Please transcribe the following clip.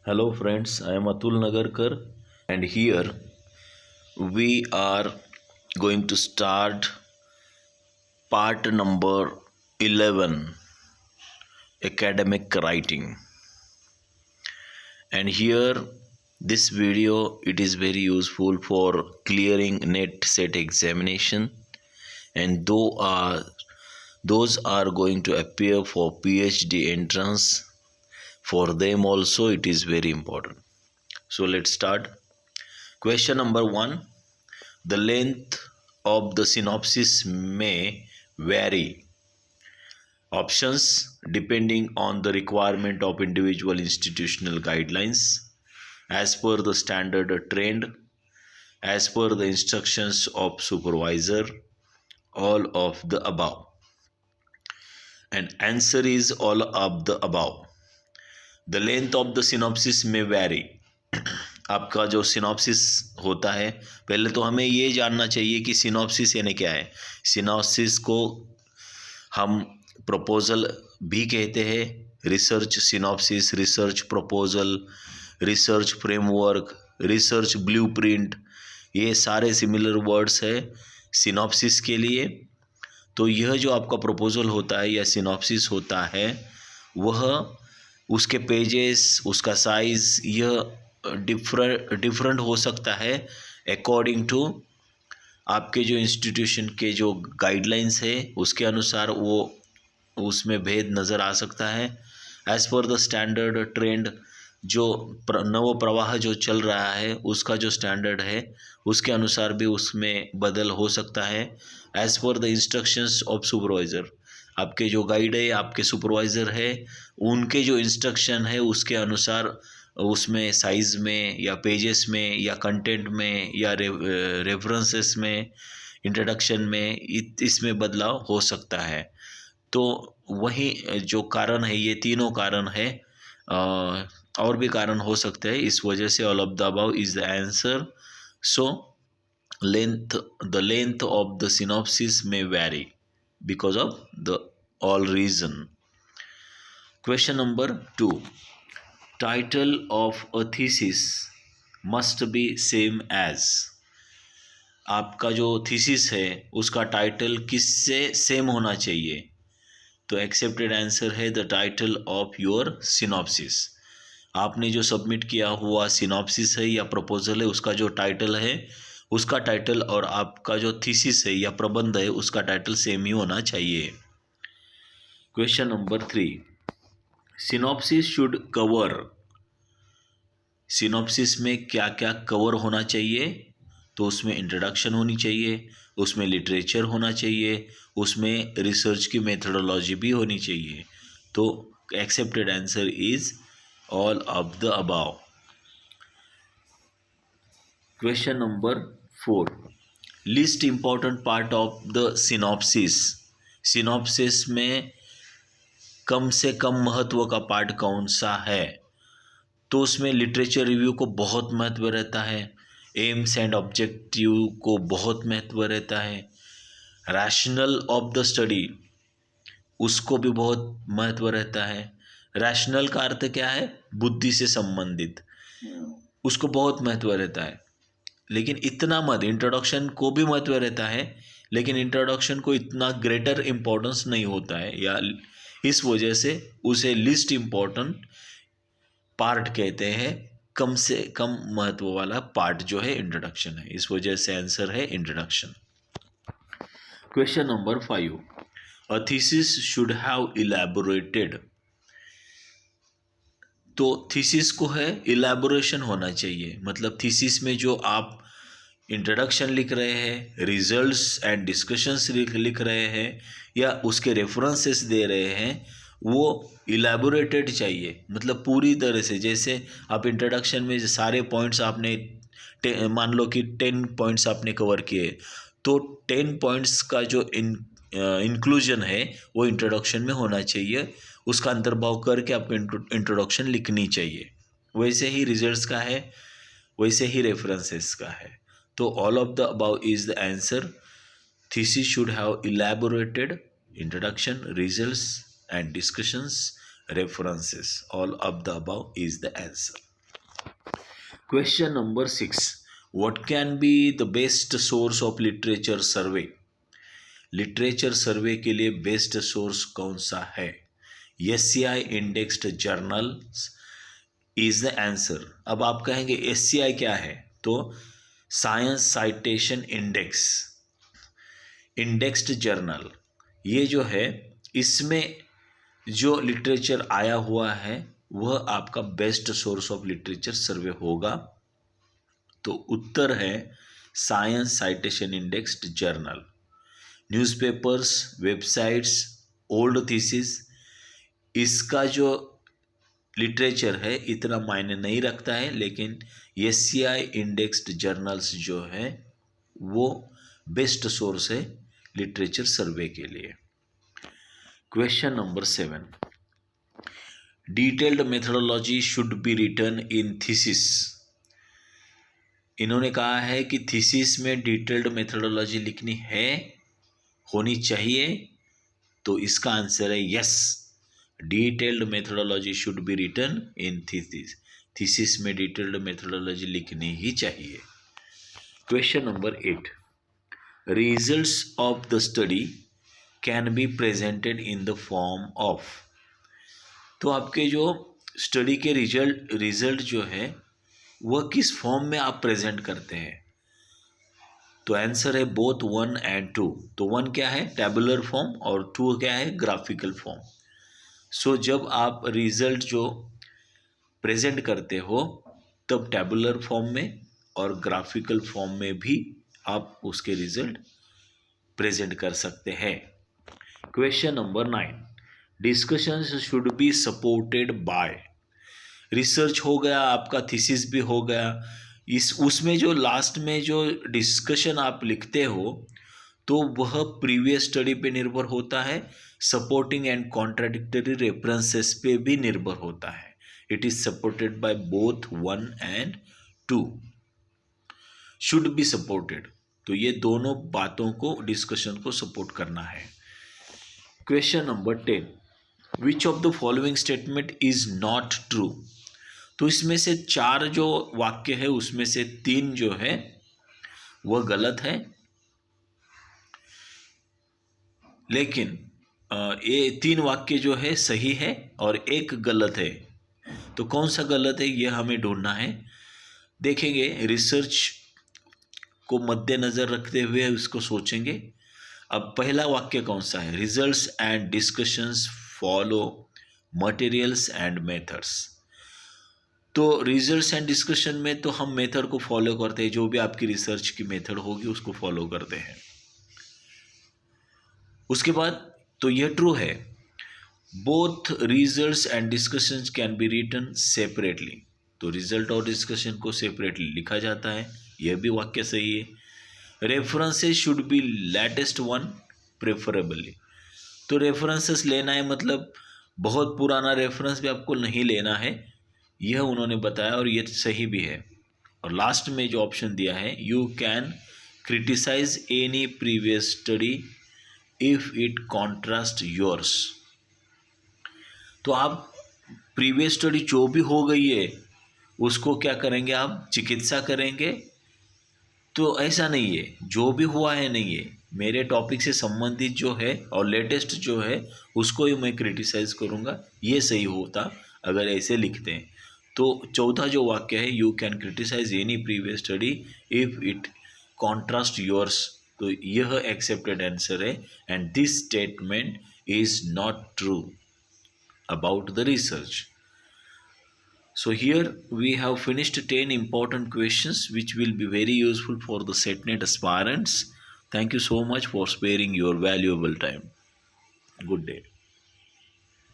Hello friends, I am Atul Nagarkar and here we are going to start part number 11, academic writing. And here this video it is very useful for clearing net set examination, and those are going to appear for PhD entrance. For them also it is very important. So let's start. Question number 1. The length of the synopsis may vary. Options depending on the requirement of individual institutional guidelines, as per the standard trend, as per the instructions of supervisor, all of the above. And answer is all of the above. The length of the synopsis may vary. आपका जो synopsis होता है, पहले तो हमें ये जानना चाहिए कि सिनॉप्सिस यानी क्या है। सिनॉप्सिस को हम प्रपोजल भी कहते हैं, research synopsis, research proposal, research framework, research blueprint, ये सारे सिमिलर वर्ड्स है सिनॉप्सिस के लिए। तो यह जो आपका प्रपोजल होता है या सिनॉप्सिस होता है, वह उसके पेजेस, उसका साइज़, यह डिफरेंट हो सकता है अकॉर्डिंग टू आपके जो इंस्टीट्यूशन के जो गाइडलाइंस है उसके अनुसार वो उसमें भेद नज़र आ सकता है। As per the standard trend, जो नव प्रवाह जो चल रहा है उसका जो स्टैंडर्ड है उसके अनुसार भी उसमें बदल हो सकता है। As per the instructions of supervisor, आपके जो गाइड है, आपके सुपरवाइज़र है, उनके जो इंस्ट्रक्शन है उसके अनुसार उसमें साइज़ में या पेजेस में या कंटेंट में या रेफरेंसेस में, इंट्रोडक्शन में, इसमें बदलाव हो सकता है। तो वही जो कारण है, ये तीनों कारण है, और भी कारण हो सकते हैं। इस वजह से all of the above is the answer. So the length of the synopsis may vary because of the all reason. Question number 2. Title of a thesis must be same as. आपका जो थीसिस है उसका title किससे same होना चाहिए? तो accepted answer है the title of your synopsis. आपने जो सबमिट किया हुआ सिनॉप्सिस है या प्रपोजल है उसका जो टाइटल है, उसका टाइटल और आपका जो थीसिस है या प्रबंध है उसका टाइटल सेम ही होना चाहिए। Question number 3. Synopsis should cover. Synopsis में क्या क्या कवर होना चाहिए? तो उसमें इंट्रोडक्शन होनी चाहिए, उसमें लिटरेचर होना चाहिए, उसमें रिसर्च की मेथडोलॉजी भी होनी चाहिए। तो accepted answer is all of the above. Question number 4. List important part of the synopsis. Synopsis में कम से कम महत्व का पार्ट कौन सा है? तो उसमें लिटरेचर रिव्यू को बहुत महत्व रहता है, एम्स एंड ऑब्जेक्टिव को बहुत महत्व रहता है, रैशनल ऑफ द स्टडी उसको भी बहुत महत्व रहता है। रैशनल का अर्थ क्या है? बुद्धि से संबंधित, उसको बहुत महत्व रहता है। लेकिन इतना मत, इंट्रोडक्शन को भी महत्व रहता है लेकिन इंट्रोडक्शन को इतना ग्रेटर इम्पोर्टेंस नहीं होता है, या इस वजह से उसे लिस्ट इम्पोर्टेंट पार्ट कहते हैं। कम से कम महत्व वाला पार्ट जो है इंट्रोडक्शन है, इस वजह से आंसर है introduction. Question number 5. A thesis should have elaborated. तो थीसिस को है इलैबोरेशन होना चाहिए, मतलब थीसिस में जो आप इंट्रोडक्शन लिख रहे हैं, रिजल्ट्स एंड डिस्कशंस लिख रहे हैं या उसके रेफरेंसेस दे रहे हैं, वो इलैबोरेटेड चाहिए। मतलब पूरी तरह से, जैसे आप इंट्रोडक्शन में सारे पॉइंट्स आपने मान लो कि 10 पॉइंट्स आपने कवर किए, तो 10 पॉइंट्स का जो इंक्लूजन है वो इंट्रोडक्शन में होना चाहिए, उसका अंतर्भाव करके आपको इंट्रोडक्शन लिखनी चाहिए। वैसे ही रिजल्ट्स का है, वैसे ही रेफरेंसेस का है। तो all of the above is the answer. Thesis should have elaborated introduction, results and discussions, references, all of the above is the answer. Question number 6. What can be the best source of literature survey? Literature survey के लिए best source कौन सा है? SCI indexed journal is the answer. अब आप कहेंगे SCI क्या है? तो science citation index, indexed journal, ये जो है इसमें जो लिटरेचर आया हुआ है वह आपका बेस्ट सोर्स ऑफ लिटरेचर सर्वे होगा. तो उत्तर है science citation indexed journal. Newspapers, websites, old thesis, इसका जो लिटरेचर है इतना मायने नहीं रखता है, लेकिन एससीआई इंडेक्स्ड जर्नल्स जो है वो बेस्ट सोर्स है लिटरेचर सर्वे के लिए. Question number 7. Detailed methodology should be written in thesis. इन्होंने कहा है कि थीसिस में डिटेल्ड मेथोडोलॉजी लिखनी है, होनी चाहिए. तो इसका आंसर है yes, detailed methodology should be written in thesis. Thesis में डिटेल्ड मेथोडोलॉजी लिखनी ही चाहिए. Question number 8. Results of the study can be presented in the form of. तो आपके जो स्टडी के रिजल्ट जो है वह किस फॉर्म में आप प्रेजेंट करते हैं? तो आंसर है बोथ 1 एंड 2. तो 1 क्या है? टेबुलर फॉर्म, और 2 क्या है? Graphical form. सो जब आप रिजल्ट जो प्रेजेंट करते हो तब टेबुलर फॉर्म में और ग्राफिकल फॉर्म में भी आप उसके रिजल्ट प्रेजेंट कर सकते हैं. Question number 9. Discussions should be supported by. Research हो गया, आपका थीसिस भी हो गया. उसमें जो लास्ट में जो डिस्कशन आप लिखते हो तो वह प्रीवियस स्टडी पे निर्भर होता है, सपोर्टिंग एंड कॉन्ट्राडिक्टरी रेफरेंसेस पे भी निर्भर होता है. It is supported by both 1 and 2. Should be supported, तो ये दोनों बातों को, डिस्कशन को सपोर्ट करना है. Question number 10. Which of the following statement is not true. तो इसमें से 4 जो वाक्य है उसमें से 3 जो है वह गलत है, लेकिन ये 3 वाक्य जो है सही है और 1 गलत है. तो कौन सा गलत है यह हमें ढूंढना है. देखेंगे, रिसर्च को मद्देनज़र रखते हुए उसको सोचेंगे. अब पहला वाक्य कौन सा है? Results and discussions follow materials and methods. तो रिजल्ट्स एंड डिस्कशन में तो हम मेथड को फॉलो करते हैं, जो भी आपकी रिसर्च की मेथड होगी उसको फॉलो करते हैं. उसके बाद तो यह ट्रू है, both results and discussions can be written separately. तो रिजल्ट और डिस्कशन को सेपरेटली लिखा जाता है, यह भी वाक्य सही है. References should be latest one preferably. तो रेफरेंसेस लेना है मतलब बहुत पुराना रेफरेंस भी आपको नहीं लेना है, यह उन्होंने बताया और ये सही भी है. और लास्ट में जो ऑप्शन दिया है, you can criticise any previous study if it contrast yours. तो आप प्रीवियस स्टडी जो भी हो गई है उसको क्या करेंगे? आप चिकित्सा करेंगे. तो ऐसा नहीं है, जो भी हुआ है नहीं है, मेरे टॉपिक से संबंधित जो है और लेटेस्ट जो है उसको ही मैं क्रिटिसाइज करूँगा, ये सही होता अगर ऐसे लिखते हैं. तो 14 जो वाक्य है, you can criticise any previous study if it contrast yours, तो यह एक्सेप्टेड आंसर है. And this statement is not true about the research. So here we have finished 10 important questions which will be very useful for the SETNET aspirants. Thank you so much for sparing your valuable time. Good day.